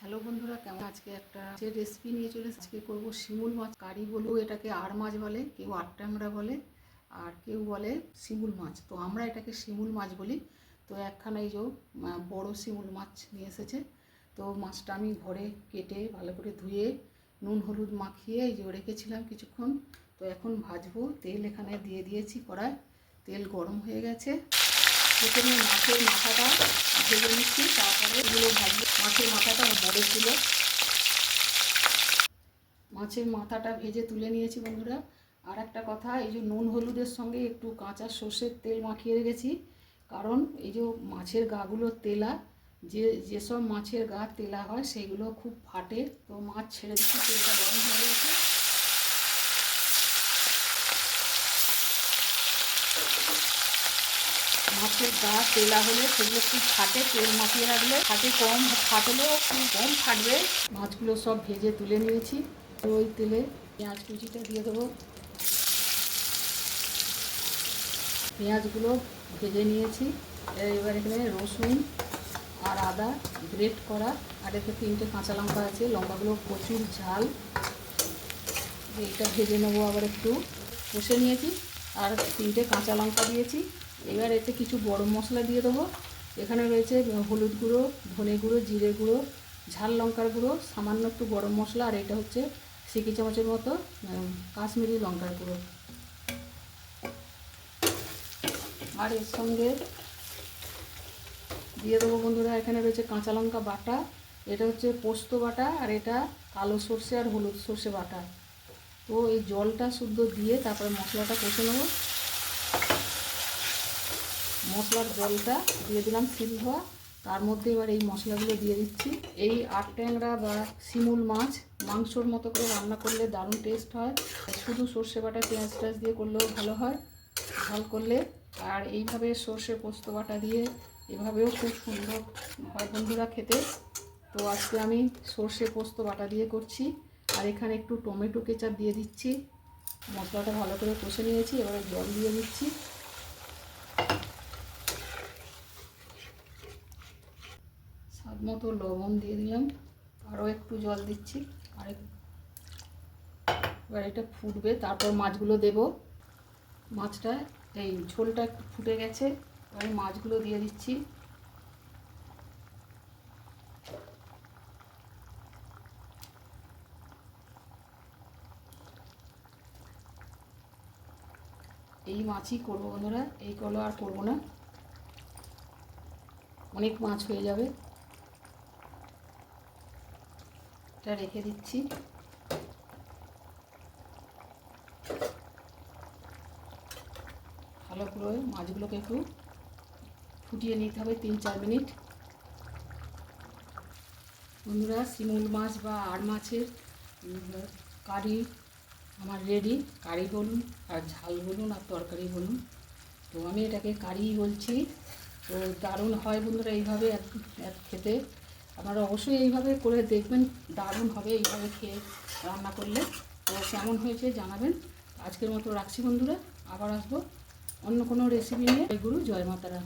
Hello বন্ধুরা, কেমন আজকে একটা রেসিপি নিয়ে চলে আজকে করবো শিমুল মাছ কারি। বলবো এটাকে আর মাছ বলে, কেউ আটট্যাংরা বলে, আর কেউ বলে শিমুল মাছ। তো আমরা এটাকে শিমুল মাছ বলি। তো একখানা এই যে বড় শিমুল মাছ নিয়ে এসেছে। তো মাছটা আমি ঘরে কেটে ভালো করে ধুয়ে নুন হলুদ মাখিয়ে এই যে রেখেছিলাম কিছুক্ষণ। তো এখন ভাজবো। তেল এখানে দিয়ে দিয়েছি কড়ায়, তেল গরম হয়ে গেছে। প্রথমে মাছের মাথাটা ভেজে নিচ্ছি, তারপরে এগুলো ভাজবো। মাছের মাথাটা বড় ছিল, মাছের মাথাটা ভেজে তুলে নিয়েছি বন্ধুরা। আর একটা কথা, এই যে নুন হলুদের সঙ্গে একটু কাঁচা সর্ষের তেল মাখিয়ে রেখেছি, কারণ এই যে মাছের গাগুলো তেলা, যেসব মাছের গা তেলা হয় সেগুলো খুব ফাটে। তো মাছ ছেড়ে দিচ্ছি, তেলটা গরম হয়ে গেছে। মাছের গা তেলা হলে সেগুলো খুব ফাটে, তেল মাখিয়ে রাখলে ফাটে, কম ফাটলেও খুব কম ফাটবে। মাছগুলো সব ভেজে তুলে নিয়েছি। তো ওই তেলে পেঁয়াজ কুচিটা দিয়ে দেবো। পেঁয়াজগুলো ভেজে নিয়েছি। এবার এখানে রসুন আর আদা গ্রেট করা, আর এতে 3টে কাঁচা লঙ্কা আছে, লঙ্কাগুলো প্রচুর ঝাল। এইটা ভেজে নেবো, আবার একটু কষে নিয়েছি, আর 3টে কাঁচা লঙ্কা দিয়েছি। এবার এতে কিছু গরম মশলা দিয়ে দেবো। এখানে রয়েছে হলুদ গুঁড়ো, ধনে গুঁড়ো, জিরে গুঁড়ো, ঝাল লঙ্কার গুঁড়ো, সামান্য একটু গরম মশলা, আর এটা হচ্ছে সিকি চামচের মতো কাশ্মীরি লঙ্কার গুঁড়ো। আর এর সঙ্গে দিয়ে দেবো বন্ধুরা, এখানে রয়েছে কাঁচা লঙ্কা বাটা, এটা হচ্ছে পোস্ত বাটা, আর এটা কালো সর্ষে আর হলুদ সর্ষে বাটা। তো এই জলটা শুদ্ধ দিয়ে তারপরে মশলাটা কষে নেব। মশলার জলটা দিয়ে দিলাম সিদ্ধ হওয়া, তার মধ্যে এবার এই মশলাগুলো দিয়ে দিচ্ছি। এই আটট্যাংরা বা শিমুল মাছ মাংসর মতো করে রান্না করলে দারুণ টেস্ট হয়। শুধু সর্ষে বাটা পেঁয়াজ টাজ দিয়ে করলেও ভালো হয়, ঝাল করলে। আর এইভাবে সর্ষে পোস্ত বাটা দিয়ে এভাবেও খুব সুন্দর হয় বন্ধুরা খেতে। তো আজকে আমি সর্ষে পোস্ত বাটা দিয়ে করছি। আর এখানে একটু টমেটো কেচাপ দিয়ে দিচ্ছি। মশলাটা ভালো করে কষে নিয়েছি, এবারে জল দিয়ে দিচ্ছি। স্বাদ মতো লবণ দিয়ে দিলাম, আরও একটু জল দিচ্ছি। আর এবার এটা ফুটবে, তারপর মাছগুলো দেব। মাছটা এই ঝোলটা একটু ফুটে গেছে, আমি মাছগুলো দিয়ে দিচ্ছি। এই মাছই করবো বন্ধুরা, এই কলো আর করবো না, অনেক মাছ হয়ে যাবে। এটা রেখে দিচ্ছি। ভালো করে মাছগুলোকে একটু ফুটিয়ে নিতে হবে 3-4 মিনিট। বন্ধুরা, শিমুল মাছ বা আর মাছের কারি আমার রেডি। কারি বলুন আর ঝাল বলুন আর তরকারি বলুন, তো আমি এটাকে কারি বলছি। তো দারুণ হয় বন্ধুরা এইভাবে খেতে। আপনারা অবশ্যই এইভাবে করে দেখবেন, দারুণ হবে এইভাবে খেয়ে রান্না করলে। তো কেমন হয়েছে জানাবেন। আজকের মতো রাখছি বন্ধুরা, আবার আসবো অন্য কোনো রেসিপি নিয়ে। জয় গুরু, জয় মাতারা।